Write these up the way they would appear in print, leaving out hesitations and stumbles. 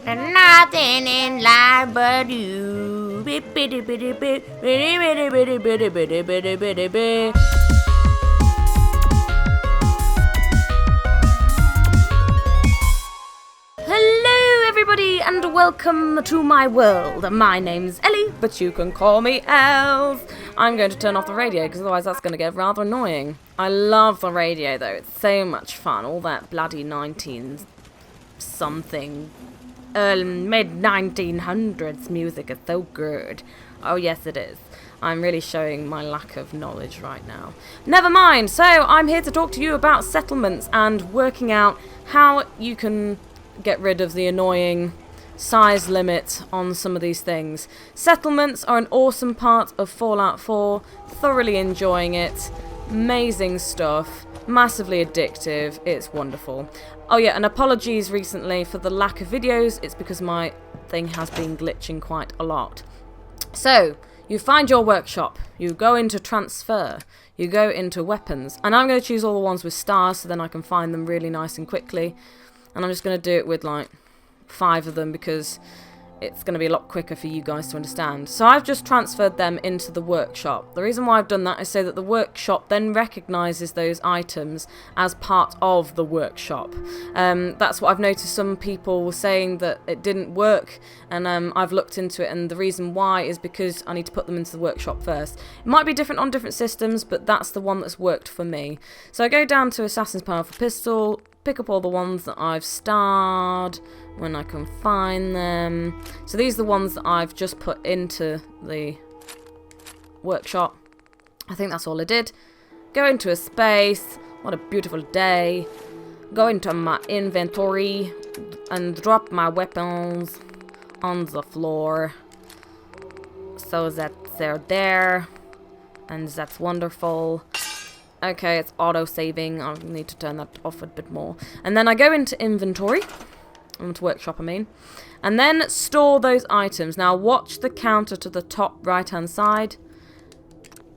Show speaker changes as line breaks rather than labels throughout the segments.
And nothing in life but you. Hello everybody and welcome to my world. My name's Ellie, but you can call me Ells. I'm going to turn off the radio because otherwise that's going to get rather annoying. I love the radio though, it's so much fun. All that bloody 19 something mid-1900s music is so good. Oh yes it is. I'm really showing my lack of knowledge right now. Never mind, so I'm here to talk to you about settlements and working out how you can get rid of the annoying size limit on some of these things. Settlements are an awesome part of Fallout 4, thoroughly enjoying it, amazing stuff, massively addictive, it's wonderful. Oh yeah, and apologies recently for the lack of videos, it's because my thing has been glitching quite a lot. So, you find your workshop, you go into transfer, you go into weapons, and I'm going to choose all the ones with stars so then I can find them really nice and quickly. And I'm just going to do it with like 5 of them because it's going to be a lot quicker for you guys to understand. So I've just transferred them into the workshop. The reason why I've done that is so that the workshop then recognises those items as part of the workshop. That's what I've noticed. Some people were saying that it didn't work, and I've looked into it, and the reason why is because I need to put them into the workshop first. It might be different on different systems, but that's the one that's worked for me. So I go down to Assassin's Powerful Pistol, pick up all the ones that I've starred when I can find them. So these are the ones that I've just put into the workshop. I think that's all I did. Go into a space. What a beautiful day. Go into my inventory and drop my weapons on the floor so that they're there, and that's wonderful. Okay, it's auto-saving. I need to turn that off a bit more. And then I go into inventory. Into workshop, I mean. And then store those items. Now watch the counter to the top right-hand side.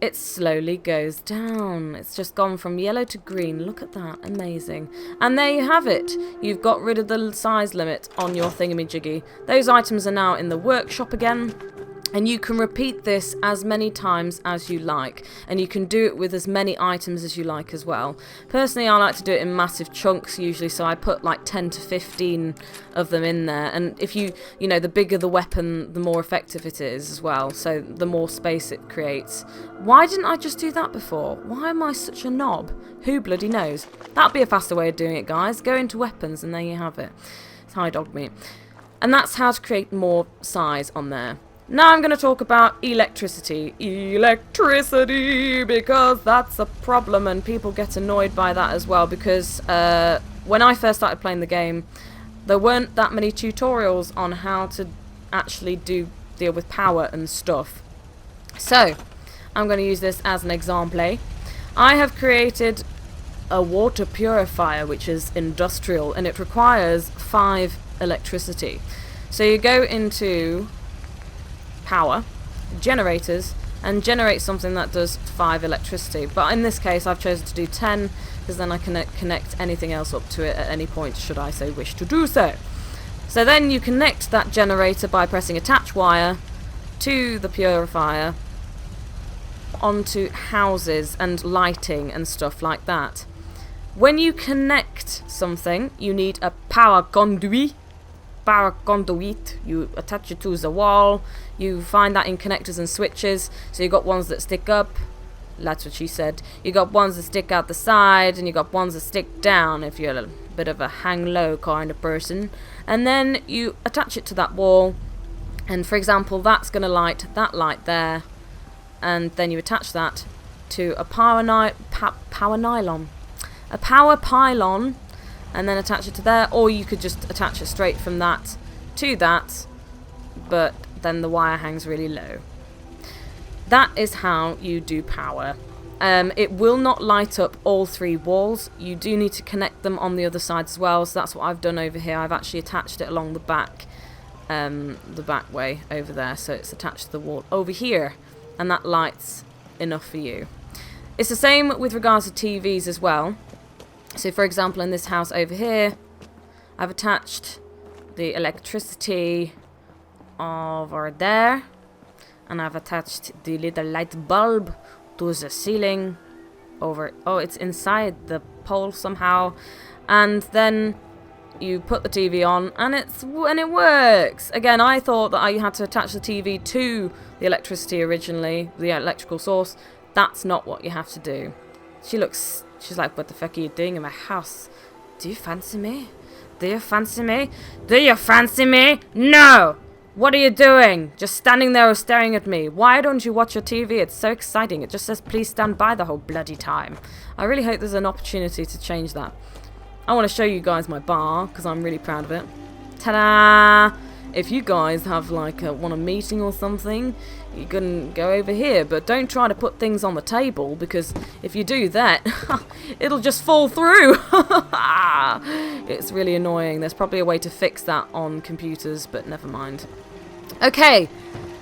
It slowly goes down. It's just gone from yellow to green. Look at that. Amazing. And there you have it. You've got rid of the size limit on your thingamajiggy. Those items are now in the workshop again. And you can repeat this as many times as you like. And you can do it with as many items as you like as well. Personally, I like to do it in massive chunks usually. So I put like 10 to 15 of them in there. And if you know, the bigger the weapon, the more effective it is as well. So the more space it creates. Why didn't I just do that before? Why am I such a knob? Who bloody knows? That'd be a faster way of doing it, guys. Go into weapons and there you have it. It's high dog meat. And that's how to create more size on there. Now I'm going to talk about electricity. Electricity, because that's a problem and people get annoyed by that as well, because when I first started playing the game, there weren't that many tutorials on how to actually deal with power and stuff. So, I'm going to use this as an example. I have created a water purifier which is industrial, and it requires 5 electricity. So you go into power, generators, and generate something that does 5 electricity. But in this case I've chosen to do 10 because then I can connect anything else up to it at any point should I so wish to do so. So then you connect that generator by pressing attach wire to the purifier onto houses and lighting and stuff like that. When you connect something you need a power conduit. You attach it to the wall. You find that in connectors and switches. So you got ones that stick up. That's what she said. You got ones that stick out the side, and you got ones that stick down if you're a bit of a hang low kind of person. And then you attach it to that wall. And for example, that's going to light that light there. And then you attach that to a power nylon. A power pylon. And then attach it to there, or you could just attach it straight from that to that, but then the wire hangs really low. That is how you do power. It will not light up all 3 walls. You do need to connect them on the other side as well, so that's what I've done over here. I've actually attached it along the back way over there, so it's attached to the wall over here, and that lights enough for you. It's the same with regards to TVs as well. So for example, in this house over here, I've attached the electricity over there. And I've attached the little light bulb to the ceiling over... Oh, it's inside the pole somehow. And then you put the TV on and it works. Again, I thought that I had to attach the TV to the electricity originally, the electrical source. That's not what you have to do. She's like, what the fuck are you doing in my house? Do you fancy me? Do you fancy me? Do you fancy me? No! What are you doing? Just standing there or staring at me. Why don't you watch your TV? It's so exciting. It just says please stand by the whole bloody time. I really hope there's an opportunity to change that. I want to show you guys my bar because I'm really proud of it. Ta-da! If you guys have like want a meeting or something, you can go over here. But don't try to put things on the table because if you do that, it'll just fall through. It's really annoying. There's probably a way to fix that on computers, but never mind. Okay,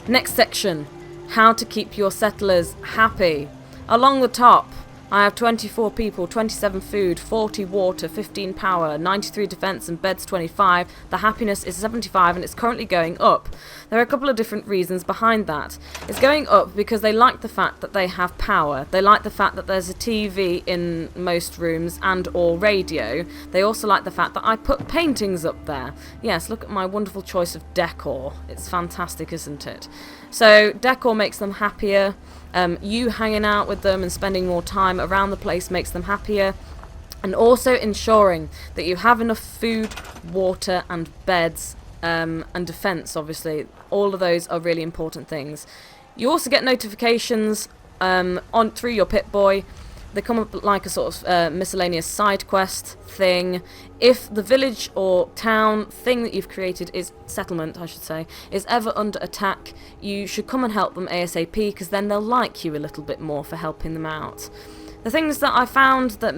next section. How to keep your settlers happy. Along the top, I have 24 people, 27 food, 40 water, 15 power, 93 defense and beds 25. The happiness is 75 and it's currently going up. There are a couple of different reasons behind that. It's going up because they like the fact that they have power. They like the fact that there's a TV in most rooms and or radio. They also like the fact that I put paintings up there. Yes, look at my wonderful choice of decor. It's fantastic, isn't it? So decor makes them happier. You hanging out with them and spending more time around the place makes them happier. And also ensuring that you have enough food, water and beds and defense, obviously. All of those are really important things. You also get notifications through your Pip-Boy. They come up like a sort of miscellaneous side quest thing. If the village or town thing that you've created is settlement, I should say, is ever under attack, you should come and help them ASAP because then they'll like you a little bit more for helping them out. The things that I found that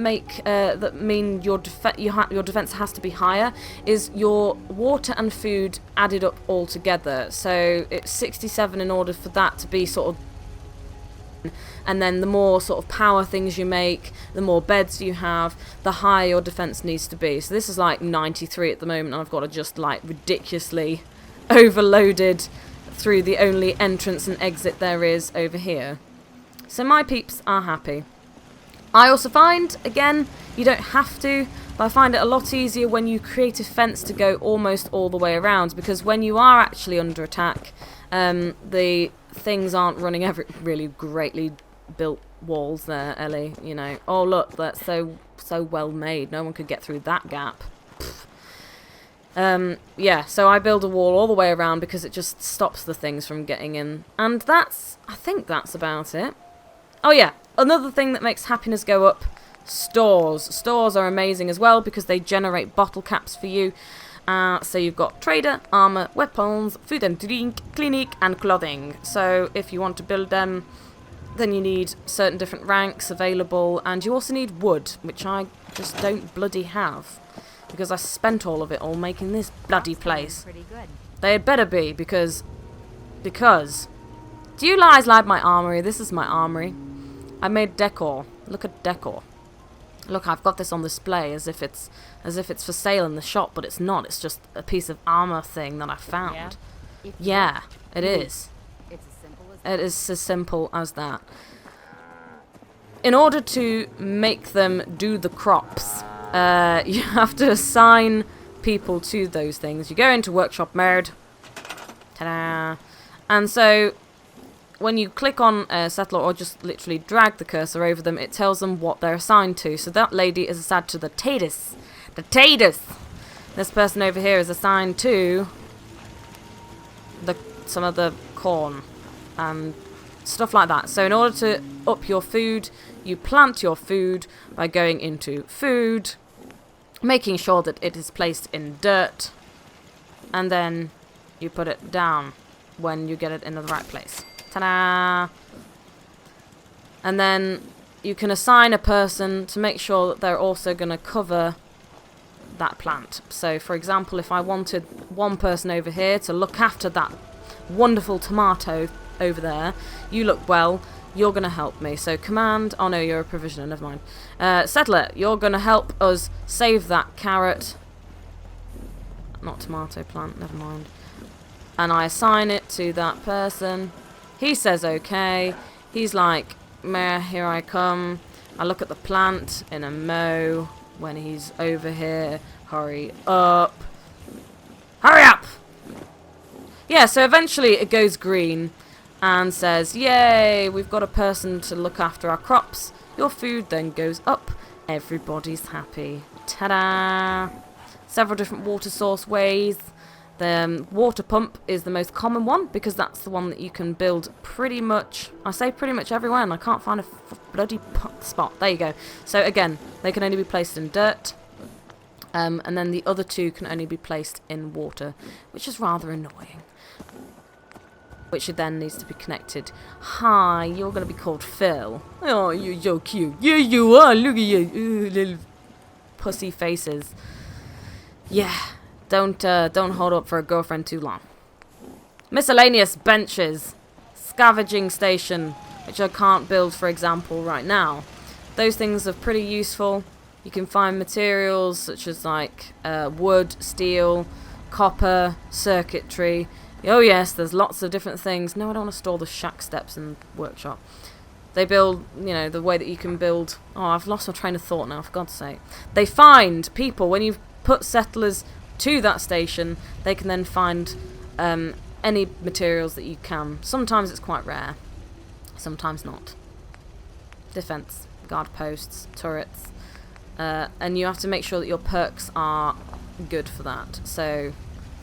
mean your defense has to be higher is your water and food added up all together. So it's 67 in order for that to be sort of. And then the more sort of power things you make, the more beds you have, the higher your defense needs to be. So this is like 93 at the moment, and I've got to just like ridiculously overloaded through the only entrance and exit there is over here. So my peeps are happy. I also find, again, you don't have to, but I find it a lot easier when you create a fence to go almost all the way around, because when you are actually under attack, the things aren't running really greatly built walls there, Ellie, you know. Oh look, that's so well made. No one could get through that gap. Yeah, so I build a wall all the way around because it just stops the things from getting in. And I think that's about it. Oh yeah, another thing that makes happiness go up, stores. Stores are amazing as well because they generate bottle caps for you. So you've got trader, armor, weapons, food and drink, clinic and clothing. So if you want to build them, then you need certain different ranks available, and you also need wood, which I just don't bloody have because I spent all of it all making this bloody place.
Pretty good.
They had better be because do you guys like my armory? This is my armory. I made decor. Look at decor. Look, I've got this on display as if it's for sale in the shop, but it's not. It's just a piece of armor thing that I found. Yeah, it is.
It's as simple as that.
It is as simple as that. In order to make them do the crops, you have to assign people to those things. You go into workshop mode. Ta-da! And so when you click on a settler or just literally drag the cursor over them, it tells them what they're assigned to. So that lady is assigned to the taters. The taters! This person over here is assigned to some of the corn and stuff like that. So in order to up your food, you plant your food by going into food, making sure that it is placed in dirt, and then you put it down when you get it in the right place. Ta-da! And then you can assign a person to make sure that they're also going to cover that plant. So for example, if I wanted one person over here to look after that wonderful tomato over there, you look well, you're going to help me. So command, oh no, you're a provisioner, never mind. Settler, you're going to help us save that carrot. not tomato plant, never mind. And I assign it to that person. He says okay. He's like, meh, here I come. I look at the plant in a mo when he's over here. Hurry up. Hurry up! Yeah, so eventually it goes green and says, yay, we've got a person to look after our crops. Your food then goes up. Everybody's happy. Ta-da! Several different water source ways. The water pump is the most common one because that's the one that you can build pretty much, I say pretty much everywhere, and I can't find a bloody spot. There you go. So again, they can only be placed in dirt, and then the other two can only be placed in water, which is rather annoying. Which then needs to be connected. Hi, you're going to be called Phil. Oh, you're so cute. Yeah, you are. Look at you little pussy faces. Yeah. Don't hold up for a girlfriend too long. Miscellaneous benches. Scavenging station, which I can't build, for example, right now. Those things are pretty useful. You can find materials such as like wood, steel, copper, circuitry. Oh yes, there's lots of different things. No, I don't want to store the shack steps in the workshop. They build, you know, the way that you can build... Oh, I've lost my train of thought now, for God's sake. They find people, when you put settlers to that station, they can then find any materials that you can. Sometimes it's quite rare, sometimes not. Defense, guard posts, turrets, and you have to make sure that your perks are good for that. So,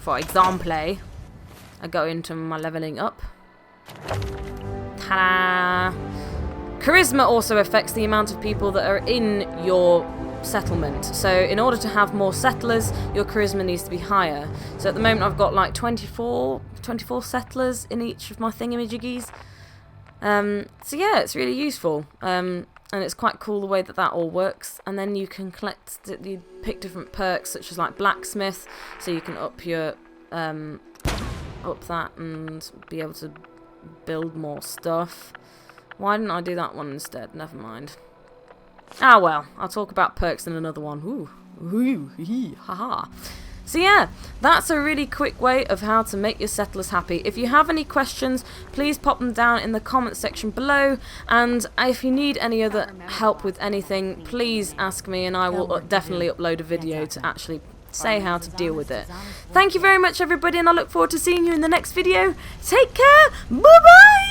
for example, I go into my leveling up. Ta-da! Charisma also affects the amount of people that are in your settlement. So in order to have more settlers, your charisma needs to be higher. So at the moment I've got like 24 settlers in each of my thingamajiggies. So yeah, it's really useful. And it's quite cool the way that that all works. And then you can you pick different perks such as like blacksmith, so you can up your up that and be able to build more stuff. Why didn't I do that one instead? Never mind. Ah well, I'll talk about perks in another one. Haha. So yeah, that's a really quick way of how to make your settlers happy. If you have any questions, please pop them down in the comment section below. And if you need any other help with anything, please ask me and I will definitely upload a video to actually say how to deal with it. Thank you very much everybody, and I look forward to seeing you in the next video. Take care. Bye bye.